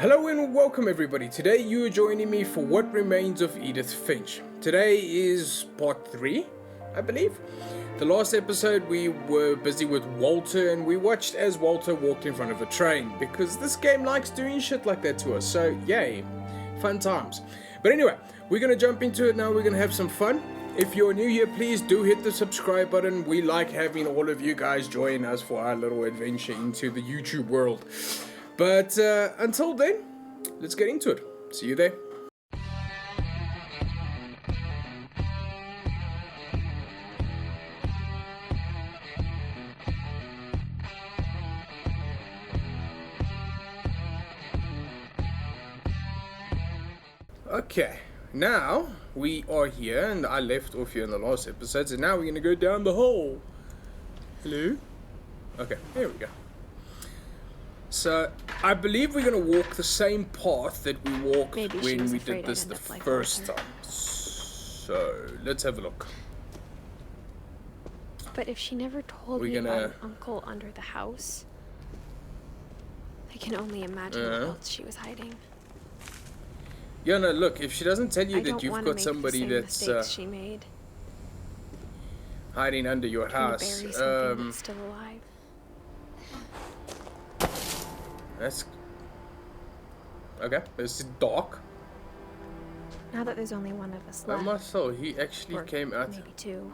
Hello and welcome everybody. Today you are joining me for What Remains of Edith Finch. Today is part 3, I believe. The last episode we were busy with Walter and we watched as Walter walked in front of a train because this game likes doing shit like that to us, so yay, fun times. But anyway, we're going to jump into it now, we're going to have some fun. If you're new here, please do hit the subscribe button. We like having all of you guys join us for our little adventure into the YouTube world. But until then, let's get into it. See you there. Okay, now we are here, and I left off here in the last episode, so now we're going to go down the hole. Hello? Okay, there we go. So, I believe we're going to walk the same path that we walked when we did this the first time. So, let's have a look. But if she never told me about an uncle under the house, I can only imagine what else she was hiding. Yeah, no, look, if she doesn't tell you that you've got somebody that's she made. hiding under your house, bury something that's still alive. That's okay. It's dark. Now that there's only one of us left. Oh my soul, he actually came out. Maybe two.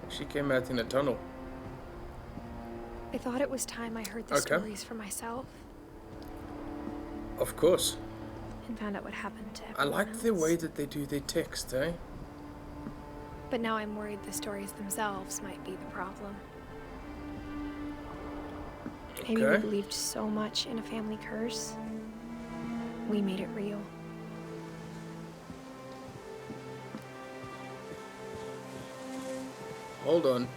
She came out in a tunnel. I thought it was time I heard the stories for myself. Of course. And found out what happened to everyone I like else. the way that they do their text, eh? But now I'm worried the stories themselves might be the problem. Maybe we believed so much in a family curse, we made it real. Hold on.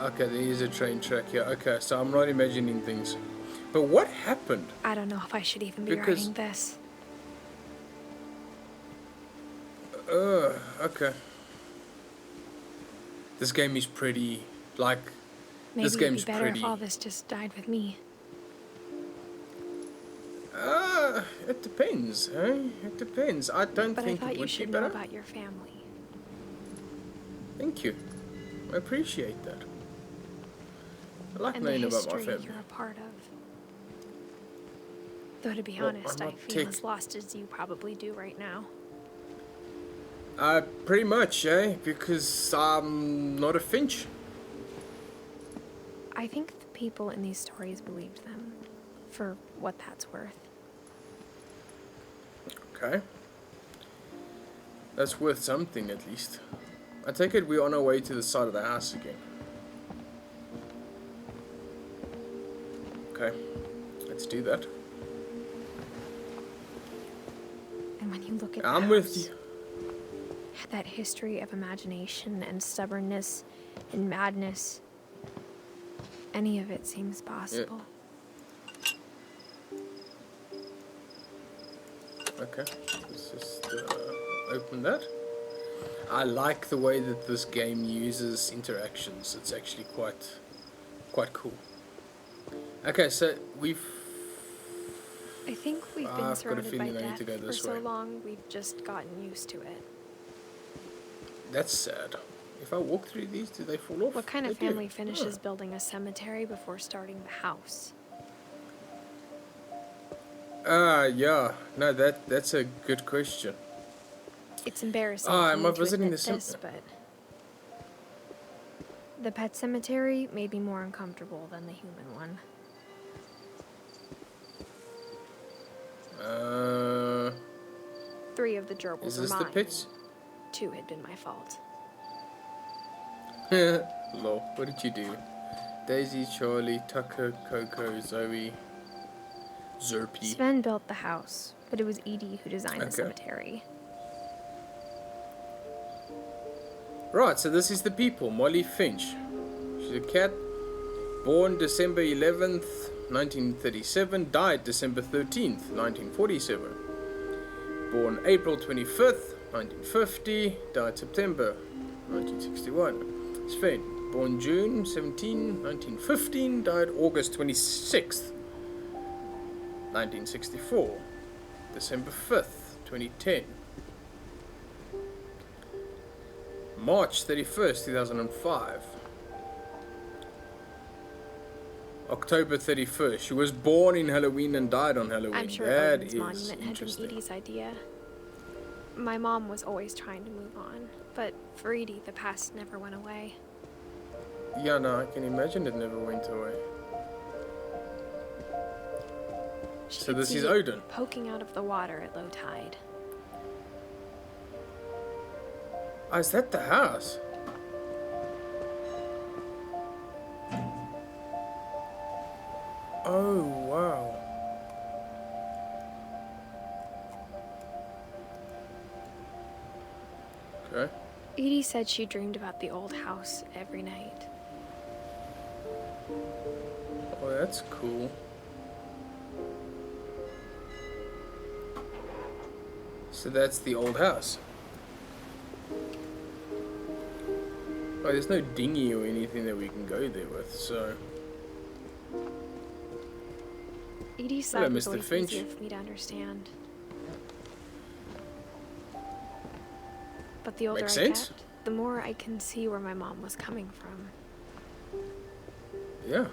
Okay, there is a train track here. Okay, so I'm not imagining things. But what happened? I don't know if I should even be writing this. Okay. This game is pretty, like... Maybe this game's it'd be better pretty. if all this just died with me. It depends, eh? It depends. I don't think it would be better. But I thought you should know about your family. Thank you. I appreciate that. I like and knowing the about my history family. you're a part of. Though to be honest, I feel as lost as you probably do right now. Pretty much, eh? Because I'm not a finch. I think the people in these stories believed them, for what that's worth. Okay. That's worth something, at least. I take it we're on our way to the side of the house again. Okay. Let's do that. And when you look at I'm with you. That history of imagination and stubbornness and madness, any of it seems possible. Yeah. Okay, let's just open that. I like the way that this game uses interactions. It's actually quite cool. Okay, so I think we've been surrounded by death for so way. long, we've just gotten used to it. That's sad. If I walk through these, do they fall off? What kind of family finishes building a cemetery before starting the house? Yeah. No, that's a good question. It's embarrassing am I visiting the but the pet cemetery made me more uncomfortable than the human one. 3 of the gerbils is were this mine. the pits? 2 had been my fault. Lol, what did you do? Daisy, Charlie, Tucker, Coco, Zoe, Zerpy. Sven built the house, but it was Edie who designed the cemetery. Right, so this is the people. Molly Finch. She's a cat. Born December 11th, 1937. Died December 13th, 1947. Born April 25th, 1950. Died September 1961. Sven. Born June 17, 1915. Died August 26th, 1964. December 5th, 2010. March 31st, 2005. October 31st. She was born in Halloween and died on Halloween. I'm sure that Odin's is monument had been interesting. Eidith's idea. My mom was always trying to move on, but for Eidith, the past never went away. Yeah, no, I can imagine it never went away. She So could this see is it Odin. poking out of the water at low tide. Oh, is that the house? Oh, wow. Okay. Edie said she dreamed about the old house every night. Oh, that's cool. So that's the old house. Oh, there's no dinghy or anything that we can go there with, so... Edie's Hello, side was Mr. always Finch. easier for me to understand. But the older Makes I sense. get, the more I can see where my mom was coming from. Yeah.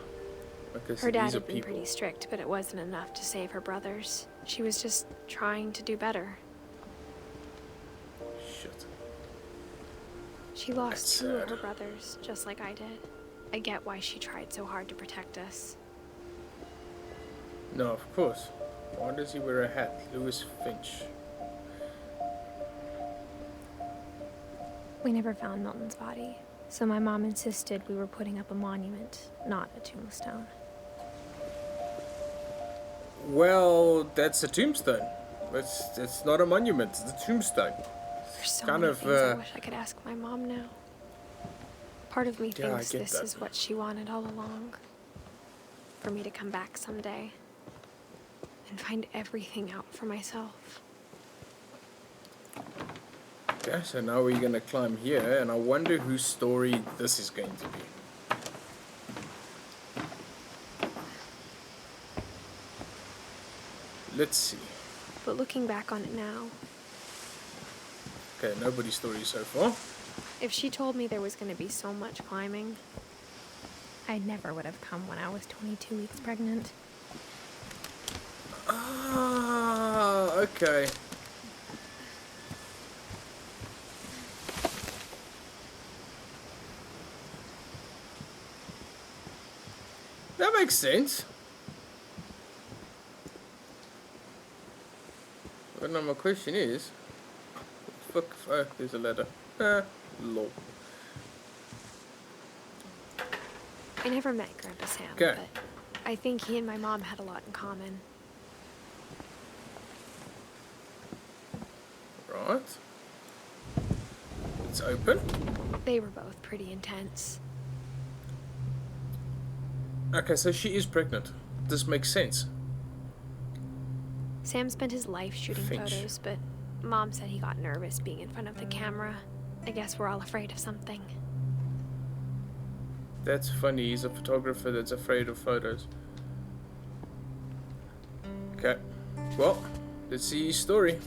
Like I said, Her dad these are had been people. pretty strict, but it wasn't enough to save her brothers. She was just trying to do better. Shit. She lost That's two of sad. her brothers, just like I did. I get why she tried so hard to protect us. No, of course. Why does he wear a hat? Lewis Finch. We never found Milton's body, so my mom insisted we were putting up a monument, not a tombstone. Well, that's a tombstone. It's not a monument, it's a tombstone. There's so Kind many of, things I wish I could ask my mom now. Part of me Yeah, I thinks get this that. is what she wanted all along. For me to come back someday and find everything out for myself. Okay, so now we're gonna climb here, and I wonder whose story this is going to be. Let's see. But looking back on it now, Okay, nobody's story so far. if she told me there was going to be so much climbing, I never would have come when I was 22 weeks pregnant. Ah, okay. That makes sense. But now my question is, fuck, oh, there's a ladder. Ah, lol. I never met Grandpa Sam, Okay. but I think he and my mom had a lot in common. Right. It's open. They were both pretty intense. Okay, so she is pregnant. This makes sense. Sam spent his life shooting Finch. photos, but Mom said he got nervous being in front of the camera. I guess we're all afraid of something. That's funny. He's a photographer that's afraid of photos. Okay. Well, let's see his story.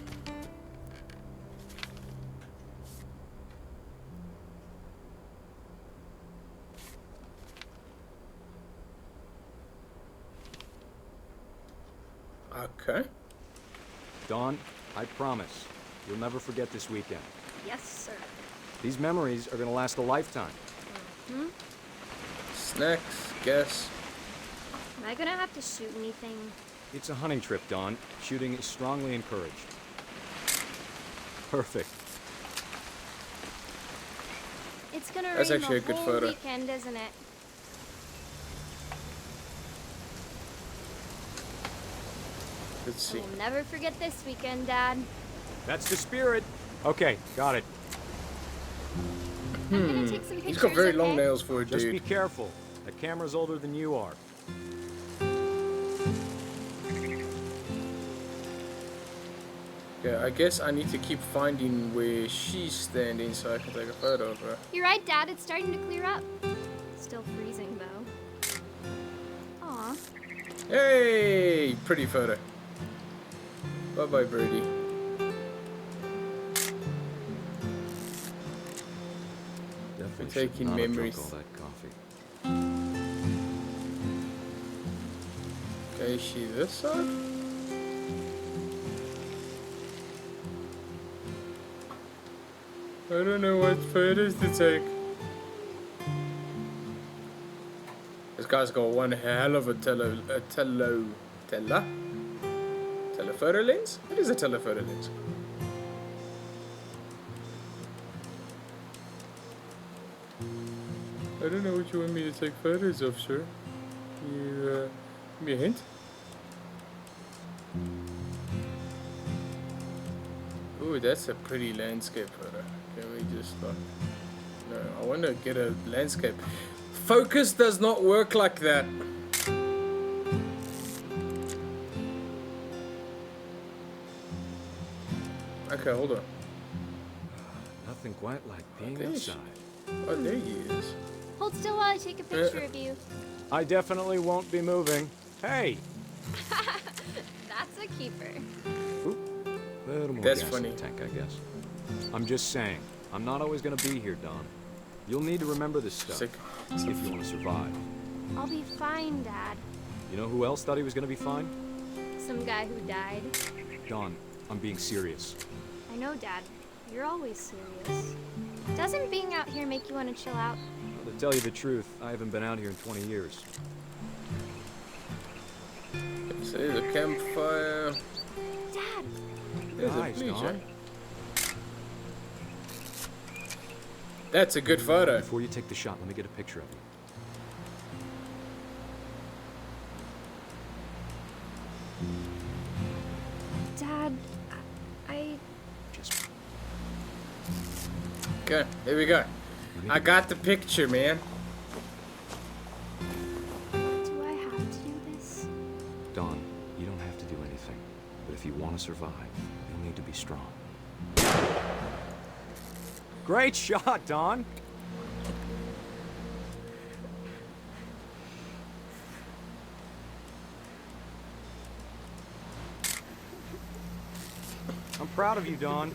Okay. Dawn, I promise, you'll never forget this weekend. Yes, sir. These memories are gonna last a lifetime. Snacks, gas. Am I gonna have to shoot anything? It's a hunting trip, Dawn. Shooting is strongly encouraged. Perfect. It's gonna That's rain actually the a good whole photo. weekend, isn't it? Let's see. We'll never forget this weekend, Dad. That's the spirit. Okay, got it. I'm gonna take some pictures. He's got very long okay? nails for a Just be dude. careful. The camera's older than you are. Yeah, I guess I need to keep finding where she's standing so I can take a photo of her. You're right, Dad. It's starting to clear up. still freezing, though. Aw. Hey, pretty photo. Bye-bye, birdie. Definitely taking should not have memories. drunk all that coffee. Okay, is she this side? I don't know what photos to take. This guy's got one hell of a telephoto lens? What is a telephoto lens? I don't know what you want me to take photos of, sir. You, give me a hint? Ooh, that's a pretty landscape photo. Can we just no, I want to get a landscape. Focus does not work like that. Okay, hold on. Nothing quite like being Okay. outside. Oh, there he is. Hold still while I take a picture of you. I definitely won't be moving. Hey! That's a keeper. Oop. Little more That's gas funny. in the tank, I guess. I'm just saying, I'm not always gonna be here, Don. You'll need to remember this stuff Sick. if you want to survive. I'll be fine, Dad. You know who else thought he was gonna be fine? Some guy who died. Don, I'm being serious. I know, Dad. You're always serious. Doesn't being out here make you want to chill out? Well, to tell you the truth, I haven't been out here in 20 years. So there's a campfire. Dad! There's Nice, a bleacher. Don. That's a good photo. Before you take the shot, let me get a picture of you. Dad, I Just Okay, here we go. I got the picture, man. Do I have to do this? Don, you don't have to do anything. But if you want to survive, you'll need to be strong. Great shot, Don! I'm proud of you, Don.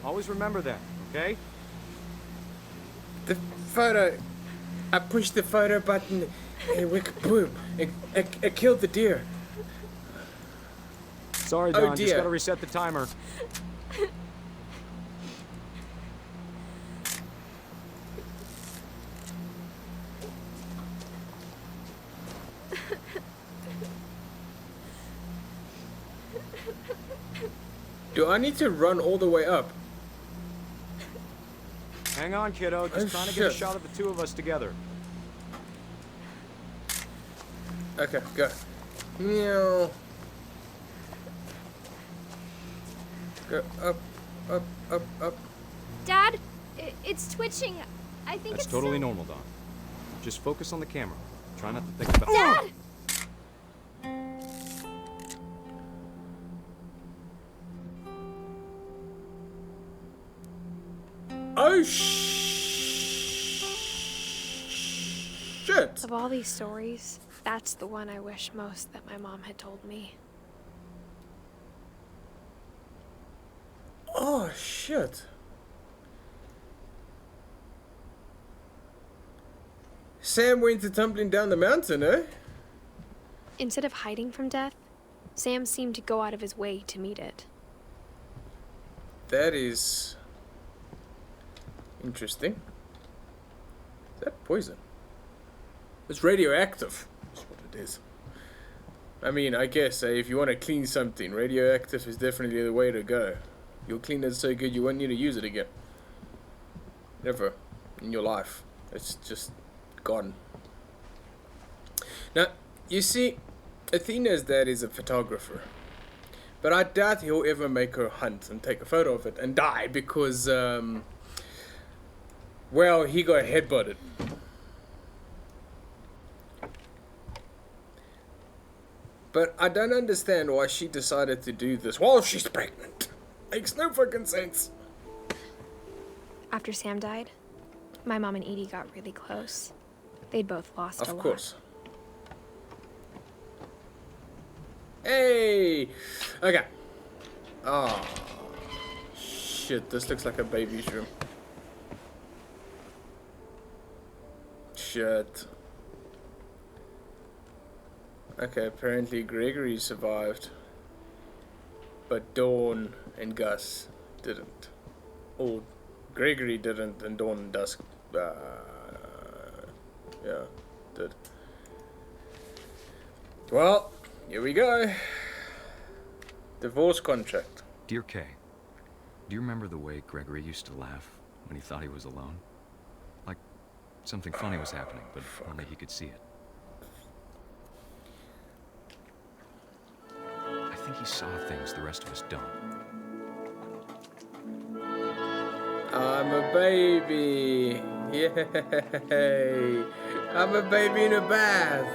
Always remember that, okay? The photo. I pushed the photo button and boom. It killed the deer. Sorry, Oh, Don. Just dear. gotta reset the timer. Do I need to run all the way up? Hang on, kiddo. Just Oh, trying to get a shit. shot of the two of us together. Okay, go. Meow. Go up, up. Dad, it's twitching. I think That's it's totally so- normal, Don. Just focus on the camera. Try not to think about. Dad! Oh shit! of all these stories, that's the one I wish most that my mom had told me. Oh shit! Sam went tumbling down the mountain, eh? Instead of hiding from death, Sam seemed to go out of his way to meet it. That is interesting. Is that poison? It's radioactive. That's what it is. I mean, I guess if you want to clean something, radioactive is definitely the way to go. You'll clean it so good you won't need to use it again. Never in your life. It's just gone. Now, you see, Athena's dad is a photographer. But I doubt he'll ever make her hunt and take a photo of it and die because, well, he got headbutted. But I don't understand why she decided to do this while she's pregnant. Makes no fucking sense. After Sam died, my mom and Edie got really close. They'd both lost a lot. Of course. Hey! Okay. Oh. Shit, this looks like a baby's room. Shit. Okay, apparently Gregory survived. But Dawn and Gus didn't. Or Gregory didn't, and Dawn and Dusk, yeah, did. Well, here we go. Divorce contract. Dear Kay, do you remember the way Gregory used to laugh when he thought he was alone? Like something funny was happening, but only he could see it. I think he saw things the rest of us don't. I'm a baby. Yay. I'm a baby in a bath.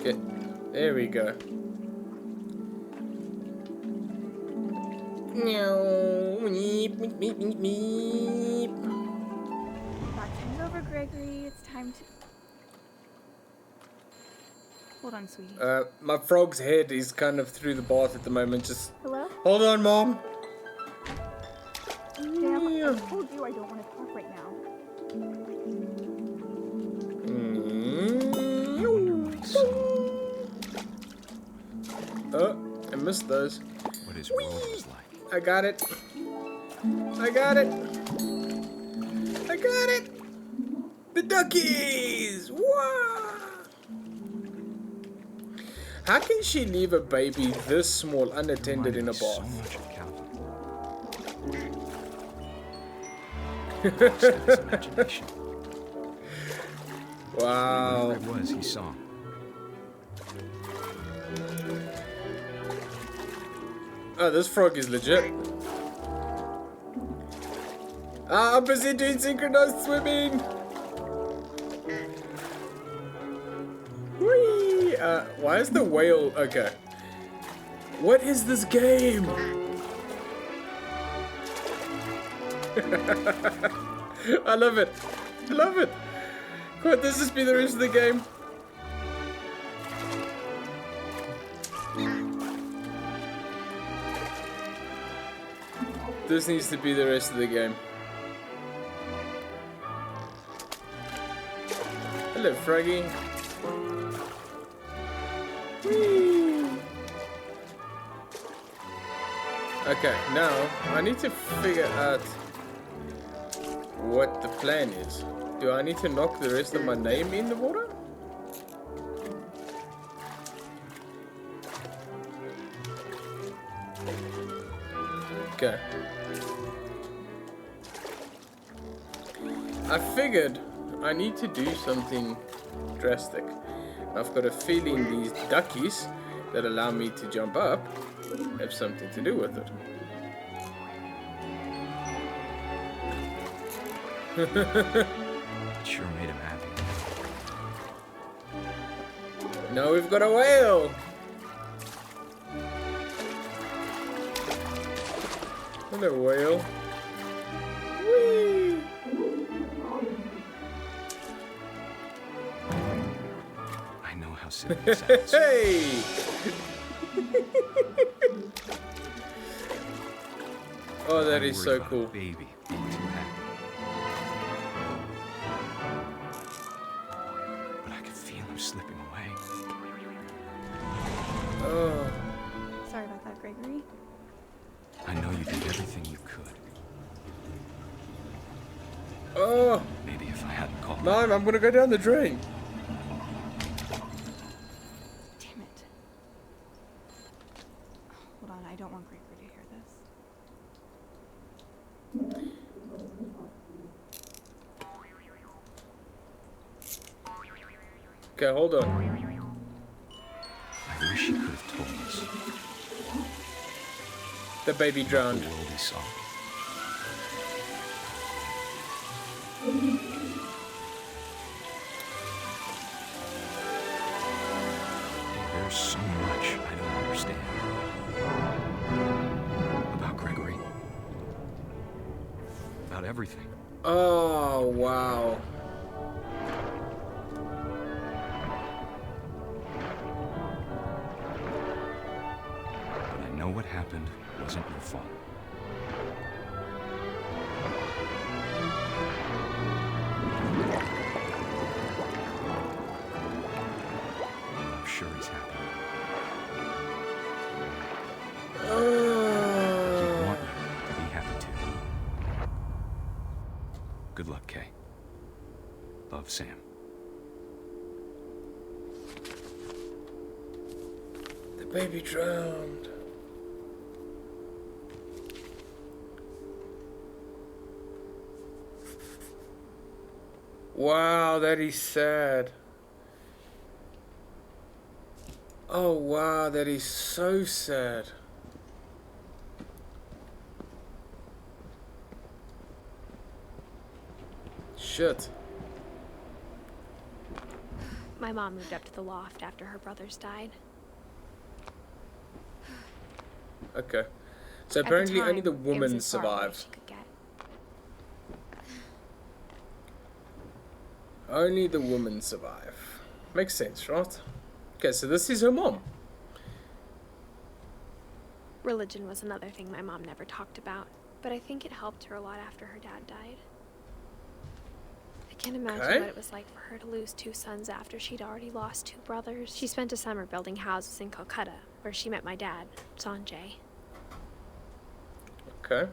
Okay, there we go. Back things over, Gregory. It's time to... Hold on, sweetie. My frog's head is kind of through the bath at the moment. Just Hello? hold on, Mom. Damn, I told you I don't want to talk right now. Oh, I missed those. What his world was like. I got it. I got it. I got it. The duckies. Wow. How can she leave a baby this small unattended in a So bath? much of Calvin. Just his imagination. Wow. Whatever it was he saw. Oh, this frog is legit. I'm busy doing synchronized swimming. Whee! Why is the whale... Okay. What is this game? I love it. I love it. Could this just be the rest of the game? This needs to be the rest of the game. Hello, Froggy. Whee! Okay, now I need to figure out what the plan is. Do I need to knock the rest of my name in the water? Okay. I figured I need to do something drastic. I've got a feeling these duckies that allow me to jump up have something to do with it. It sure made him happy. Now we've got a whale! Hello, whale. Whee! I know how silly it sounds. Hey! Oh, that is so cool. Baby being too happy. But I could feel him slipping away. Oh. Sorry about that, Gregory. I know you did everything you could. Oh. Maybe if I hadn't called. No, I'm gonna go down the drain. Damn it. Hold on, I don't want Gregory to hear this. Okay, hold on. I wish he could have told us. The baby drowned. The world he saw. There's so much I don't about everything. Oh, wow. But I know what happened wasn't your fault. I'm sure he's happy. He'd want you to be happy too. Good luck, Kay. Love, Sam. The baby drowned. Wow, that is sad. Oh wow, that is so sad. Shit. My mom moved up to the loft after her brothers died. Okay. So At the apparently only time, the it was woman as far away as survived. she could get. Only the woman survive. Makes sense, right? Okay, so this is her mom. Religion was another thing my mom never talked about, but I think it helped her a lot after her dad died. I can't imagine Okay. what it was like for her to lose 2 sons after she'd already lost 2 brothers. She spent a summer building houses in Calcutta, where she met my dad, Sanjay. Okay.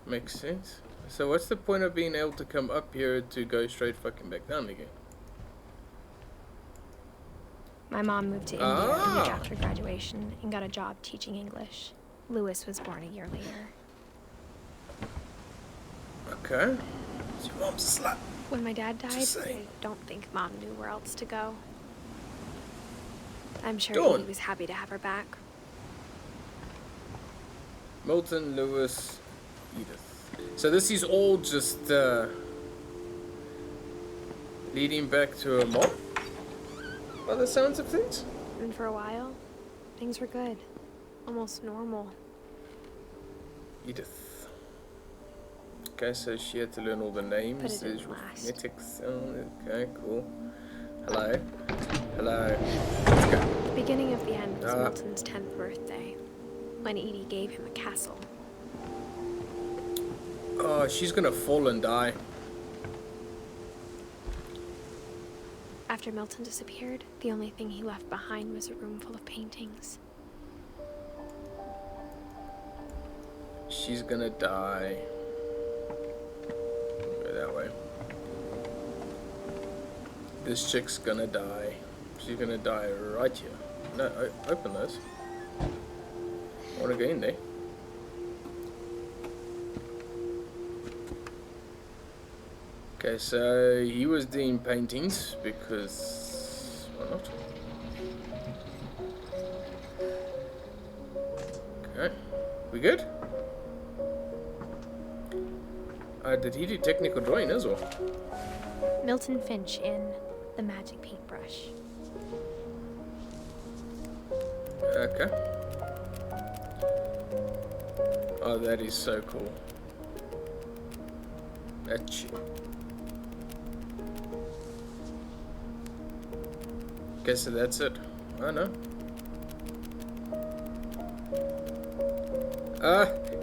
Makes sense. So what's the point of being able to come up here to go straight fucking back down again? My mom moved to India a Ah. week after graduation and got a job teaching English. Louis was born a year later. Okay. So your mom's a slut. When my dad died, Just I saying. don't think Mom knew where else to go. I'm sure Dawn. he was happy to have her back. Milton, Lewis, Edith. So this is all just leading back to her mom? By the sounds of things? And for a while, things were good. Almost normal. Edith. Okay, so she had to learn all the names. But it didn't There's last. arithmetics. Okay, cool. Hello. Hello. Let's go. The beginning of the end was Ah. Milton's 10th birthday, when Edie gave him a castle. Oh, she's gonna fall and die. After Milton disappeared, the only thing he left behind was a room full of paintings. She's gonna die. Go that way. This chick's gonna die. She's gonna die right here. No, open this. I wanna go in there. Okay, so he was doing paintings because why not? Okay, we good? Did he do technical drawing as well? Milton Finch in The Magic Paintbrush. Okay. Oh, that is so cool. That shit. Okay, so that's it. I know.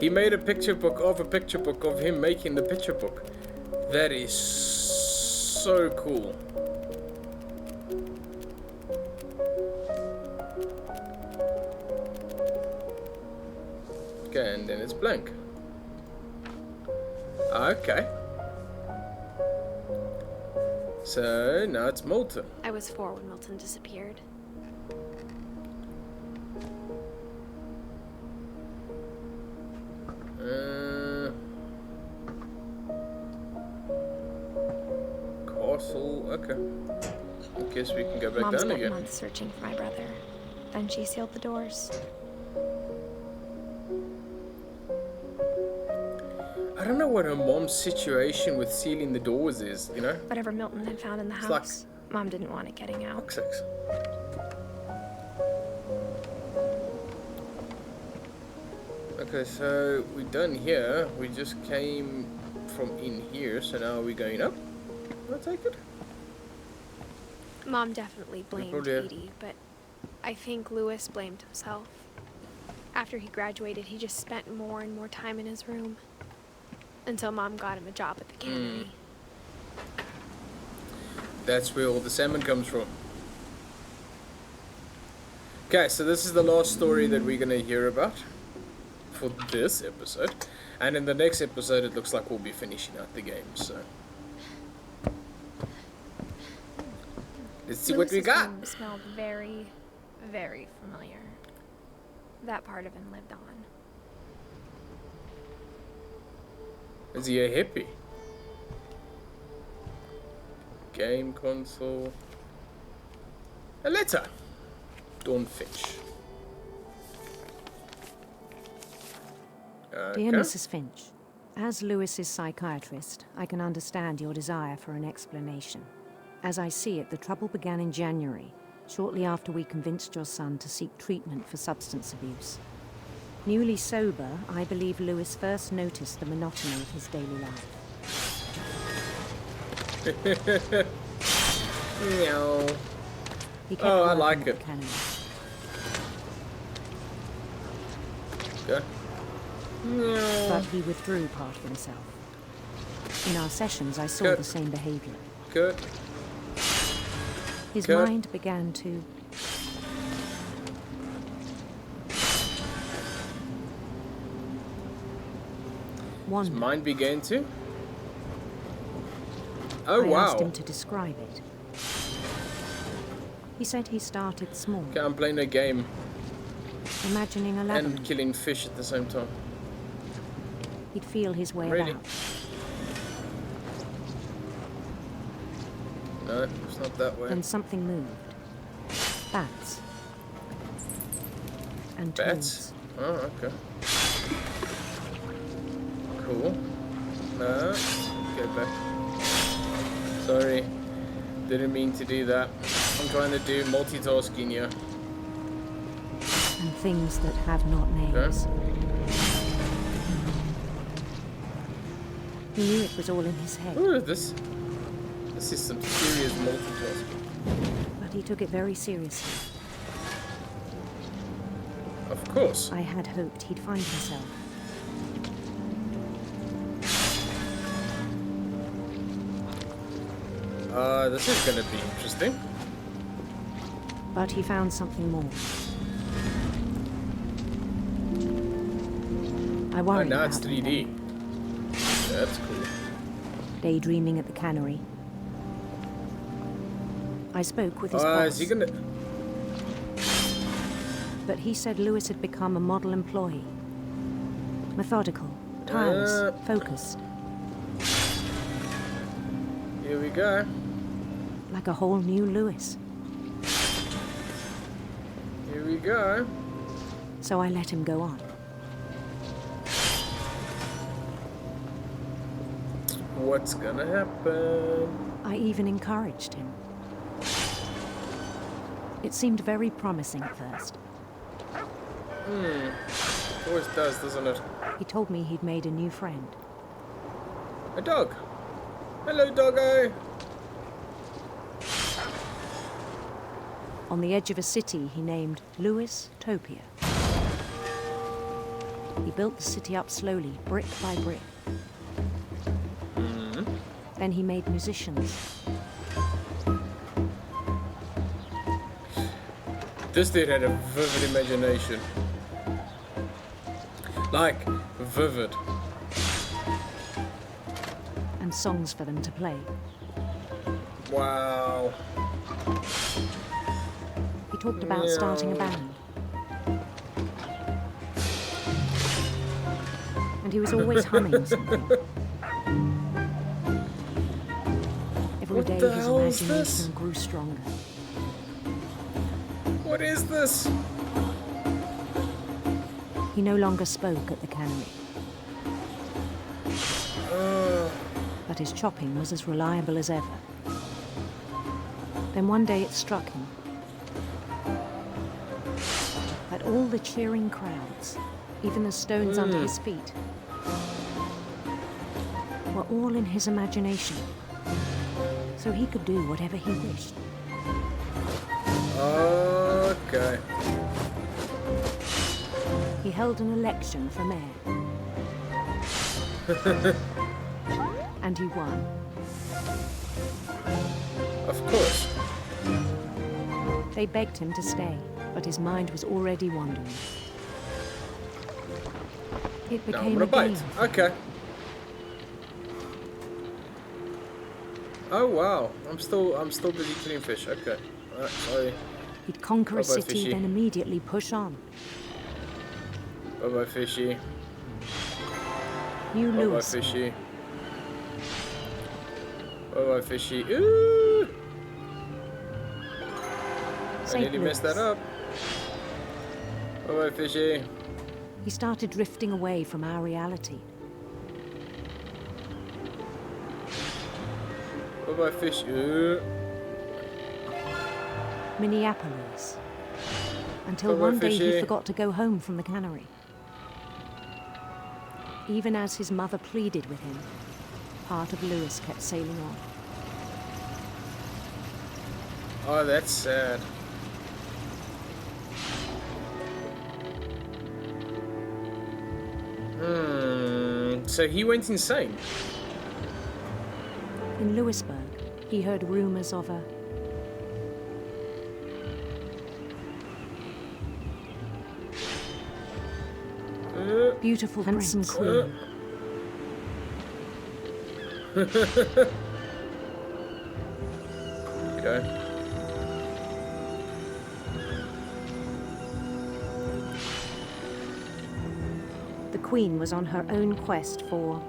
He made a picture book of him making the picture book. That is so cool. Okay, and then it's blank. Okay. So now it's Milton. I was 4 when Milton disappeared. Castle. Okay. I guess we can go back Mom down spent again. months searching for my brother. Then she sealed the doors. I don't know what her mom's situation with sealing the doors is, you know? Whatever Milton had found in the It's like- house, Mom didn't want it getting out. Fuck's sakes. Okay, so we're done here. We just came from in here, so now we're going up. I take it. Mom definitely blamed probably have- Edie, but I think Lewis blamed himself. After he graduated, he just spent more and more time in his room. Until Mom got him a job at the cannery. That's where all the salmon comes from. Okay, so this is the last story that we're gonna hear about for this episode. And in the next episode, it looks like we'll be finishing out the game, so... Let's see what we Lewis's got. room smelled very, very familiar. That part of him lived on. Is he a hippie? Game console. A letter. Dawn Finch. Dear Mrs. Finch, as Lewis's psychiatrist, I can understand your desire for an explanation. As I see it, the trouble began in January, shortly after we convinced your son to seek treatment for substance abuse. Newly sober, I believe Lewis first noticed the monotony of his daily life. Meow. He kept Oh, I working like at the it. cannery. Okay. Meow. But he withdrew part of himself. In our sessions, I saw Good. the same behavior. Good. His Good. mind began to... wander. Mine began to. Oh, I wow. asked him to describe it. He said he started small, Okay, I'm playing a game imagining a and labyrinth. killing fish at the same time. He'd feel his way Really? about. No, it's not that way. Then something moved. Bats. And Bats? toads. Oh, okay. Cool. No, go back. Sorry, didn't mean to do that. I'm trying to do multitasking here. And things that have not names. He knew it was all in his head, Ooh, this is some serious multitasking. but he took it very seriously. Of course. I had hoped he'd find himself. This is gonna be interesting. But he found something more. I Oh, worried now about it's him 3D. then. That's cool. Daydreaming at the cannery. I spoke with his boss, Is he gonna... but he said Lewis had become a model employee. Methodical, tireless, focused, Here we go. like a whole new Lewis. Here we go. So I let him go on. What's gonna happen? I even encouraged him. It seemed very promising at first. It always does, doesn't it? He told me he'd made a new friend. A dog. Hello, doggo. On the edge of a city he named Lewis Topia. He built the city up slowly, brick by brick. Then he made musicians. This dude had a vivid imagination. Like, vivid. And songs for them to play. Wow. He talked about starting a band. And he was always humming something. Every What day the his hell is imagination this? grew stronger. What is this? He no longer spoke at the cannery. But his chopping was as reliable as ever. Then one day it struck him that all the cheering crowds, even the stones under his feet, were all in his imagination, so he could do whatever he wished. Okay. He held an election for mayor. And he won. Of course. They begged him to stay, but his mind was already wandering. It Now I'm became gonna a game. bite. Okay. Oh wow. I'm still busy cleaning fish. Okay. Sorry. He'd conquer a Bye-bye, city, fishy. then immediately push on. Bye bye fishy. New Bye bye Lewis. fishy. Bye bye fishy. Ooh! I St. nearly messed that Louis. up. Bye bye fishy. He started drifting away from our reality. Bye bye fish. Ooh. Minneapolis. Until Bye-bye, one day he fishy. forgot to go home from the cannery. Even as his mother pleaded with him, part of Lewis kept sailing on. Oh, that's sad. So he went insane. In Lewisburg, he heard rumors of a beautiful, handsome queen. Okay. The queen was on her own quest for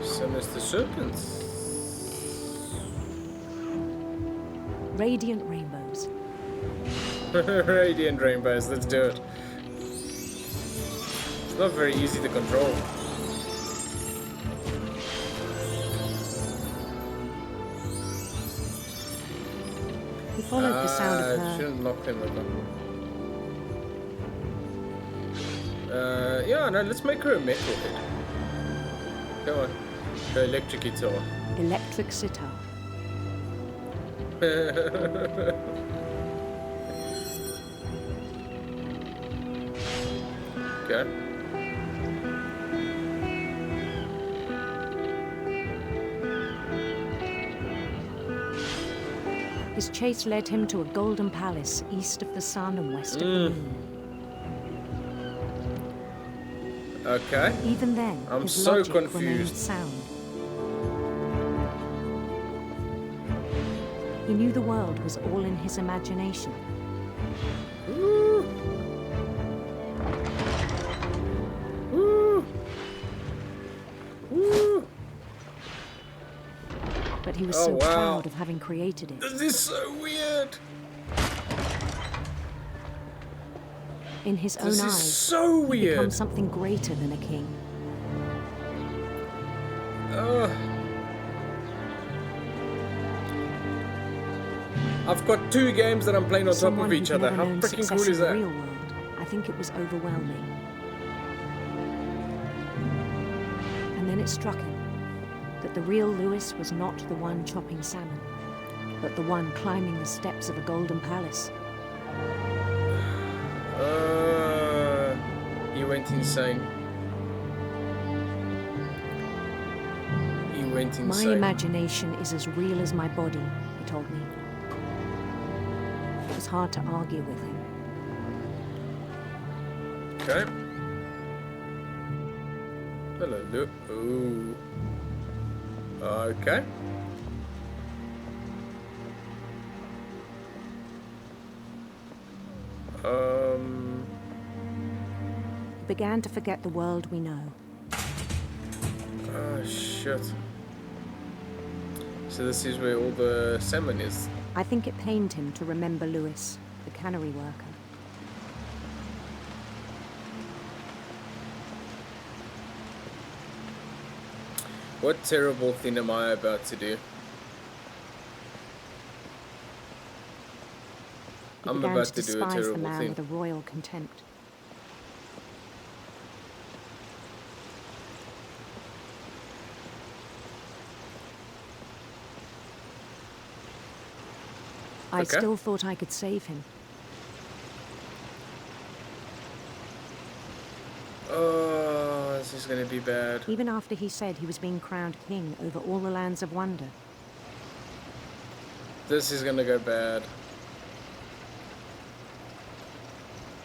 Sinister serpents. radiant rainbows. Radiant rainbows, let's do it. It's not very easy to control. He followed the sound of her. Shouldn't lock them over. Yeah, no, let's make her a metal head. Come on. Her electric guitar. Electric sitar. Okay. His chase led him to a golden palace east of the sun and west of the moon. Okay. Even then, I'm his so logic remained confused. sound. He knew the world was all in his imagination. Woo. Woo. Woo. But he was Oh, so wow. proud of having created it. This is so weird. In his own This is eyes, so he become weird. something greater than a king. I've got two games that I'm playing on top Someone of each who'd other. never How known freaking success cool is in the that? real world, I think it was overwhelming. And then it struck him that the real Lewis was not the one chopping salmon, but the one climbing the steps of a golden palace. He went insane. He went My insane. imagination is as real as my body, he told me. It was hard to argue with him. Okay. Hello, look. Ooh. Okay. He began to forget the world we know. Oh, shit. So this is where all the salmon is. I think it pained him to remember Lewis, the cannery worker. What terrible thing am I about to do? He I'm began about to to do a despise the terrible man thing. with a royal contempt. I Okay. still thought I could save him. Oh, this is gonna be bad. Even after he said he was being crowned king over all the lands of wonder. This is gonna go bad.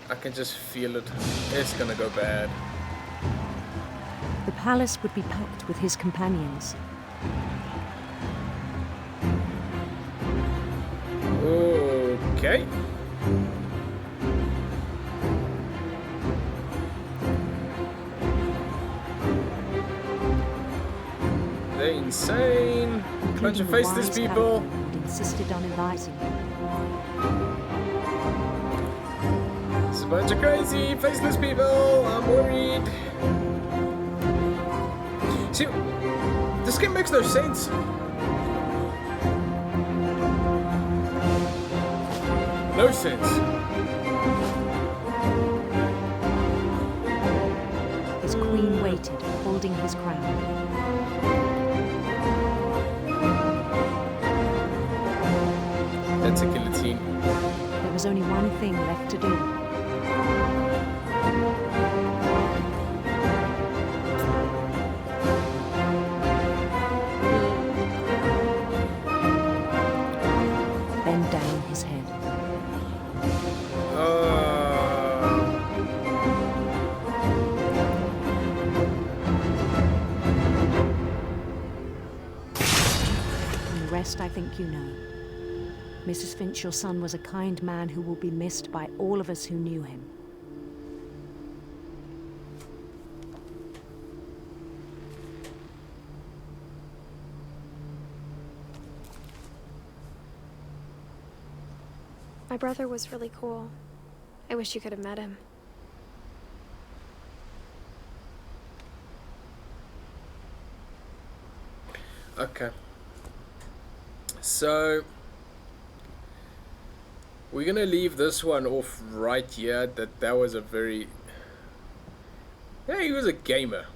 I can just feel it. It's gonna go bad. The palace would be packed with his companions. Okay. They're insane. Bunch including of the faceless wise people. Paladin who'd insisted on advising him. It's a bunch of crazy faceless people. I'm worried. See, this game makes no sense. No sense. His queen waited, holding his crown. That's a guillotine. There was only one thing left to do. Bend down his head. And the rest I think you know. Mrs. Finch, your son was a kind man who will be missed by all of us who knew him. My brother was really cool. I wish you could have met him. Okay. So we're gonna leave this one off right here. That was a very... Yeah, he was a gamer.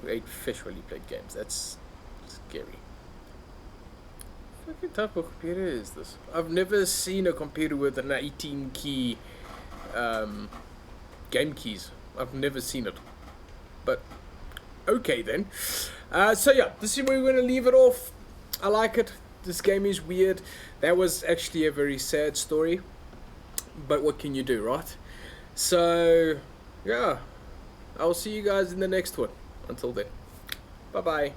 We ate fish while he played games. That's scary. What fucking type of computer is this? I've never seen a computer with an 18 key game keys. I've never seen it. But okay then. So yeah, this is where we're gonna leave it off. I like it. This game is weird. That was actually a very sad story. But what can you do, right? So yeah, I'll see you guys in the next one. Until then, bye bye.